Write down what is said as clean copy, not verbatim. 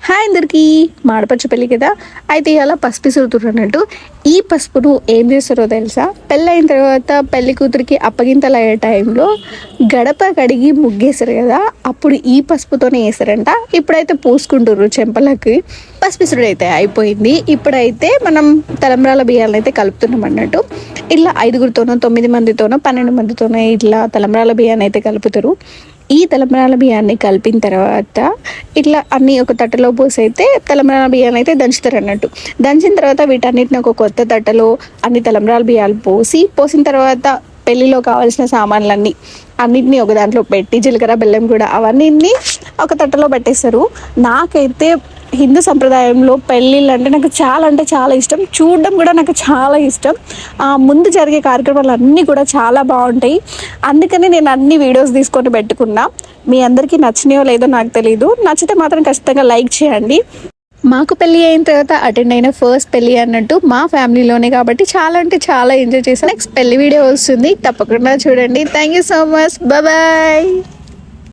Hi అందరికీ, మాడపచ్చు పెళ్ళి కదా. అయితే ఇలా పసుపు ఇసురుతుర్రు అన్నట్టు. ఈ పసుపును ఏం చేస్తారో తెలుసా? పెళ్ళైన తర్వాత పెళ్లి కూతురికి అప్పగింతలు అయ్యే టైంలో గడప కడిగి ముగ్గేస్తారు కదా, అప్పుడు ఈ పసుపుతోనే వేస్తారంట. ఇప్పుడైతే పూసుకుంటుర్రు చెంపలకి. పసుపు ఇసురుడు అయితే అయిపోయింది. ఇప్పుడైతే మనం తలంబ్రాల బియ్యాలను అయితే కలుపుతున్నాం అన్నట్టు. ఇట్లా 5గురితోనో 9 మందితోనో 12 మందితోనో ఇట్లా తలంబ్రాల బియ్యాన్ని అయితే కలుపుతారు. ఈ తలంబ్రాల బియ్యాన్ని కలిపిన తర్వాత ఇట్లా అన్నీ ఒక తట్టలో పోసి అయితే తలంబ్రాల బియ్యాన్ని అయితే దంచుతారు అన్నట్టు. దంచిన తర్వాత వీటన్నిటిని ఒక కొత్త తట్టలో అన్ని తలంబ్రాల బియ్యాలు పోసిన తర్వాత పెళ్ళిలో కావాల్సిన సామాన్లన్నీ అన్నిటినీ ఒక దాంట్లో పెట్టి జీలకర్ర బెల్లం కూడా అవన్నీ ఒక తట్టలో పెట్టేస్తారు. నాకైతే హిందూ సంప్రదాయంలో పెళ్ళిళ్ళు అంటే చాలా ఇష్టం. చూడడం కూడా నాకు చాలా ఇష్టం. ముందు జరిగే కార్యక్రమాలు అన్నీ కూడా చాలా బాగుంటాయి. అందుకని నేను అన్ని వీడియోస్ తీసుకొని పెట్టుకున్నా. మీ అందరికీ నచ్చినాయో లేదో నాకు తెలీదు. నచ్చితే మాత్రం ఖచ్చితంగా లైక్ చేయండి. మాకు పెళ్ళి అయిన తర్వాత అటెండ్ అయిన ఫస్ట్ పెళ్ళి అన్నట్టు మా ఫ్యామిలీలోనే కాబట్టి చాలా అంటే చాలా ఎంజాయ్ చేశాను. నెక్స్ట్ పెళ్లి వీడియో వస్తుంది, తప్పకుండా చూడండి. Thank you so much. Bye.